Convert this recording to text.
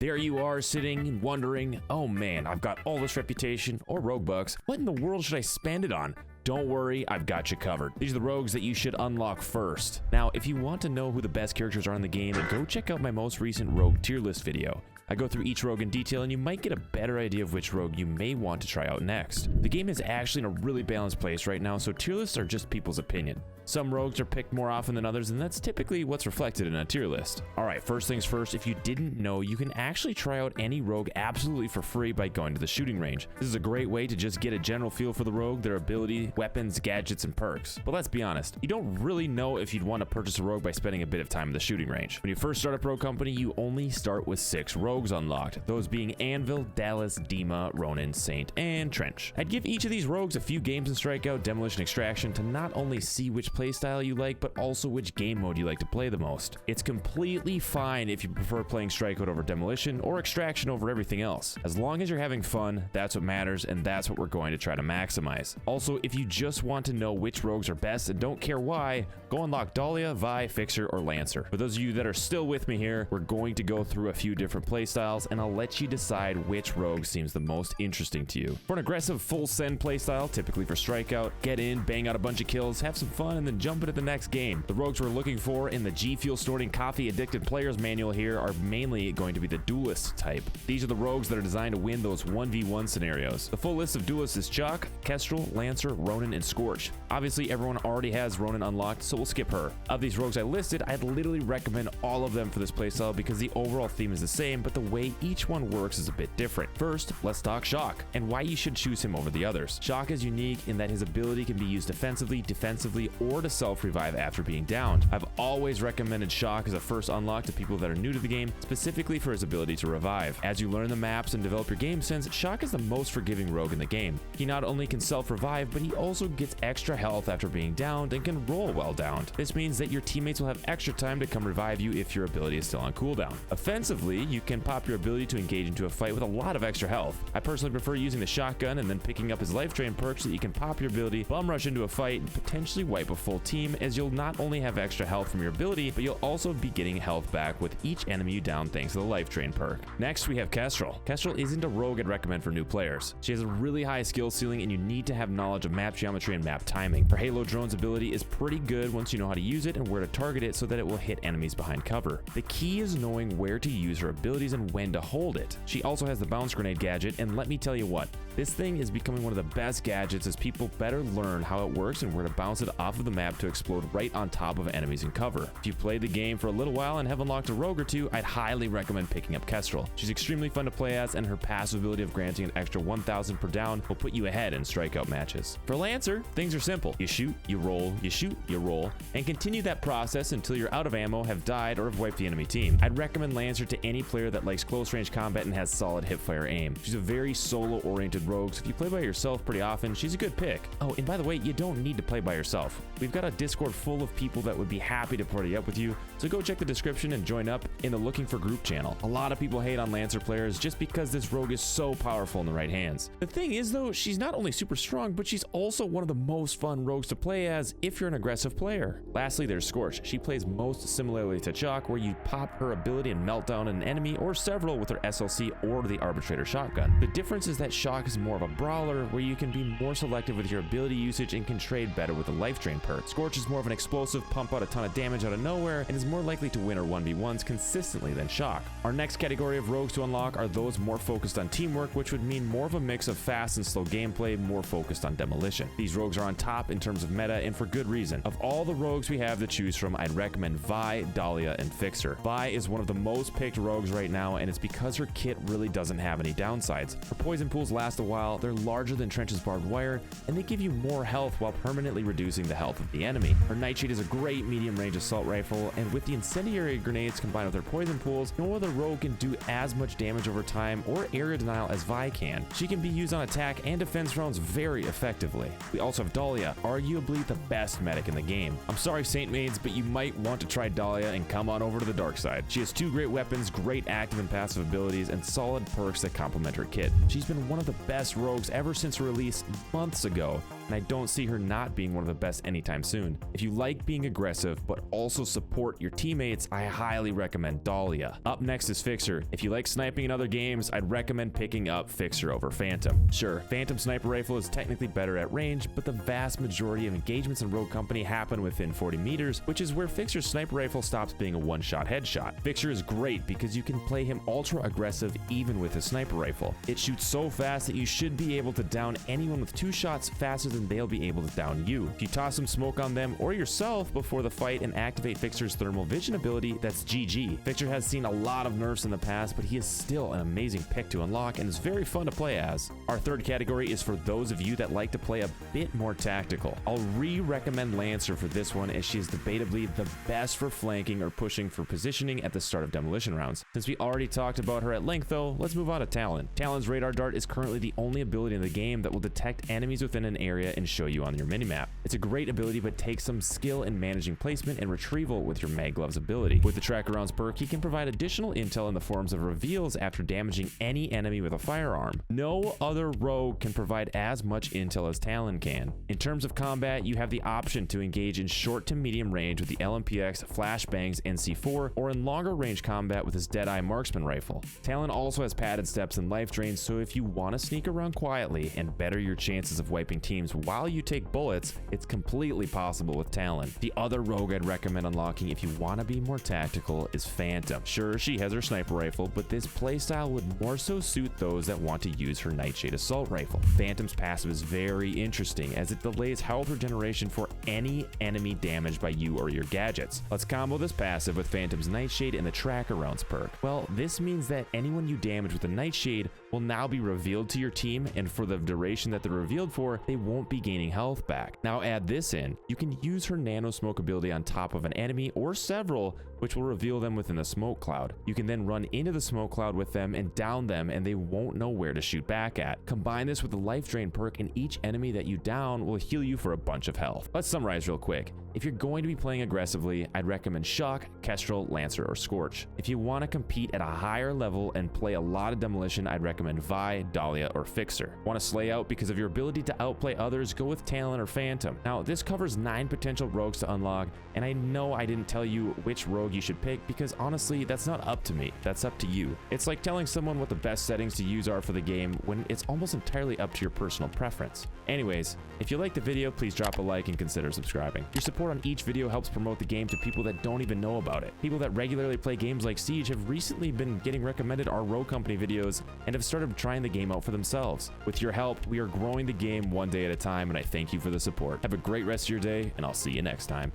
There you are sitting and wondering, oh man, I've got all this reputation or rogue bucks. What in the world should I spend it on? Don't worry, I've got you covered. These are the rogues that you should unlock first. Now, if you want to know who the best characters are in the game, then go check out my most recent rogue tier list video. I go through each rogue in detail and you might get a better idea of which rogue you may want to try out next. The game is actually in a really balanced place right now, so tier lists are just people's opinion. Some rogues are picked more often than others, and that's typically what's reflected in a tier list. Alright, first things first, if you didn't know, you can actually try out any rogue absolutely for free by going to the shooting range. This is a great way to just get a general feel for the rogue, their ability, weapons, gadgets, and perks. But let's be honest, you don't really know if you'd want to purchase a rogue by spending a bit of time in the shooting range. When you first start a rogue company, you only start with 6 rogues unlocked, those being Anvil, Dallas, Dima, Ronin, Saint, and Trench. I'd give each of these rogues a few games in Strikeout, Demolition, Extraction to not only see which playstyle you like, but also which game mode you like to play the most. It's completely fine if you prefer playing Strikeout over Demolition or Extraction over everything else. As long as you're having fun, that's what matters, and that's what we're going to try to maximize. Also, if you just want to know which rogues are best and don't care why, go unlock Dahlia, Vi, Fixer, or Lancer. For those of you that are still with me here, we're going to go through a few different playstyles, and I'll let you decide which rogue seems the most interesting to you. For an aggressive full send playstyle, typically for Strikeout, get in, bang out a bunch of kills, have some fun, and then jump into the next game. The rogues we're looking for in the G Fuel snorting coffee addicted players manual here are mainly going to be the duelist type. These are the rogues that are designed to win those 1v1 scenarios. The full list of duelists is Chalk, Kestrel, Lancer, Ronin, and Scorch. Obviously, everyone already has Ronin unlocked, so we'll skip her. Of these rogues I listed, I'd literally recommend all of them for this playstyle because the overall theme is the same, but the way each one works is a bit different. First, let's talk Shock, and why you should choose him over the others. Shock is unique in that his ability can be used offensively, defensively, or to self-revive after being downed. I've always recommended Shock as a first unlock to people that are new to the game, specifically for his ability to revive. As you learn the maps and develop your game sense, Shock is the most forgiving rogue in the game. He not only can self-revive, but he also gets extra health after being downed and can roll while downed. This means that your teammates will have extra time to come revive you if your ability is still on cooldown. Offensively, you can pop your ability to engage into a fight with a lot of extra health. I personally prefer using the shotgun and then picking up his life drain perk so that you can pop your ability, bum rush into a fight, and potentially wipe a full team, as you'll not only have extra health from your ability, but you'll also be getting health back with each enemy you down thanks to the life drain perk. Next, we have Kestrel. Kestrel isn't a rogue I'd recommend for new players. She has a really high skill ceiling and you need to have knowledge of map geometry and map timing. Her Halo drone's ability is pretty good once you know how to use it and where to target it so that it will hit enemies behind cover. The key is knowing where to use her abilities and when to hold it. She also has the bounce grenade gadget, and let me tell you what, this thing is becoming one of the best gadgets as people better learn how it works and where to bounce it off of the map to explode right on top of enemies in cover. If you've played the game for a little while and have unlocked a rogue or two, I'd highly recommend picking up Kestrel. She's extremely fun to play as, and her passive ability of granting an extra 1,000 per down will put you ahead in Strikeout matches. For Lancer, things are simple. You shoot, you roll, you shoot, you roll, and continue that process until you're out of ammo, have died, or have wiped the enemy team. I'd recommend Lancer to any player that likes close range combat and has solid hipfire aim. She's a very solo-oriented rogue, so if you play by yourself pretty often, she's a good pick. Oh, and by the way, you don't need to play by yourself. We've got a Discord full of people that would be happy to party up with you, so go check the description and join up in the Looking for Group channel. A lot of people hate on Lancer players just because this rogue is so powerful in the right hands. The thing is though, she's not only super strong, but she's also one of the most fun rogues to play as if you're an aggressive player. Lastly, there's Scorch. She plays most similarly to Chalk, where you pop her ability and melt down an enemy or several with her SLC or the Arbitrator shotgun. The difference is that Shock is more of a brawler, where you can be more selective with your ability usage and can trade better with the life drain perk. Scorch is more of an explosive, pump out a ton of damage out of nowhere, and is more likely to win her 1v1s consistently than Shock. Our next category of rogues to unlock are those more focused on teamwork, which would mean more of a mix of fast and slow gameplay, more focused on demolition. These rogues are on top in terms of meta, and for good reason. Of all the rogues we have to choose from, I'd recommend Vi, Dahlia, and Fixer. Vi is one of the most picked rogues right now, and it's because her kit really doesn't have any downsides. Her poison pools last a while, they're larger than Trench's barbed wire, and they give you more health while permanently reducing the health of the enemy. Her Nightshade is a great medium range assault rifle, and with the incendiary grenades combined with her poison pools, no other rogue can do as much damage over time or area denial as Vi can. She can be used on attack and defense rounds very effectively. We also have Dahlia, arguably the best medic in the game. I'm sorry Saint Maids, but you might want to try Dahlia and come on over to the dark side. She has 2 great weapons, great active and passive abilities, and solid perks that complement her kit. She's been one of the best rogues ever since her release months ago, and I don't see her not being one of the best anytime soon. If you like being aggressive, but also support your teammates, I highly recommend Dahlia. Up next is Fixer. If you like sniping in other games, I'd recommend picking up Fixer over Phantom. Sure, Phantom Sniper Rifle is technically better at range, but the vast majority of engagements in Rogue Company happen within 40 meters, which is where Fixer's Sniper Rifle stops being a one-shot headshot. Fixer is great because you can play him ultra aggressive even with his Sniper Rifle. It shoots so fast that you should be able to down anyone with 2 shots faster than they'll be able to down you. If you toss some smoke on them or yourself before the fight and activate Fixer's thermal vision ability, that's GG. Fixer has seen a lot of nerfs in the past, but he is still an amazing pick to unlock and is very fun to play as. Our third category is for those of you that like to play a bit more tactical. I'll recommend Lancer for this one, as she is debatably the best for flanking or pushing for positioning at the start of demolition rounds. Since we already talked about her at length though, let's move on to Talon. Talon's radar dart is currently the only ability in the game that will detect enemies within an area and show you on your minimap. It's a great ability, but takes some skill in managing placement and retrieval with your mag gloves ability. With the tracker rounds perk, he can provide additional intel in the forms of reveals after damaging any enemy with a firearm. No other rogue can provide as much intel as Talon can. In terms of combat, you have the option to engage in short to medium range with the LMPX, flashbangs, and C4, or in longer range combat with his Deadeye marksman rifle. Talon also has padded steps and life drains, so if you want to sneak around quietly and better your chances of wiping teams while you take bullets, it's completely possible with Talon. The other rogue I'd recommend unlocking if you want to be more tactical is Phantom. Sure, she has her sniper rifle, but this playstyle would more so suit those that want to use her Nightshade assault rifle. Phantom's passive is very interesting as it delays health regeneration for any enemy damaged by you or your gadgets. Let's combo this passive with Phantom's Nightshade and the tracker rounds perk. Well, this means that anyone you damage with a Nightshade will now be revealed to your team, and for the duration that they're revealed for, they won't be gaining health back. Now add this in, you can use her nano smoke ability on top of an enemy or several, which will reveal them within the smoke cloud. You can then run into the smoke cloud with them and down them, and they won't know where to shoot back at. Combine this with the life drain perk, and each enemy that you down will heal you for a bunch of health. Let's summarize real quick. If you're going to be playing aggressively, I'd recommend Shock, Kestrel, Lancer, or Scorch. If you want to compete at a higher level and play a lot of demolition, I'd recommend Vi, Dahlia, or Fixer. Want to slay out because of your ability to outplay others? Go with Talon or Phantom. Now, this covers 9 potential rogues to unlock, and I know I didn't tell you which rogue you should pick because honestly, that's not up to me. That's up to you. It's like telling someone what the best settings to use are for the game when it's almost entirely up to your personal preference. Anyways, if you liked the video, please drop a like and consider subscribing. Your support on each video helps promote the game to people that don't even know about it. People that regularly play games like Siege have recently been getting recommended our Rogue Company videos and have started trying the game out for themselves. With your help, we are growing the game one day at a time, and I thank you for the support. Have a great rest of your day, and I'll see you next time.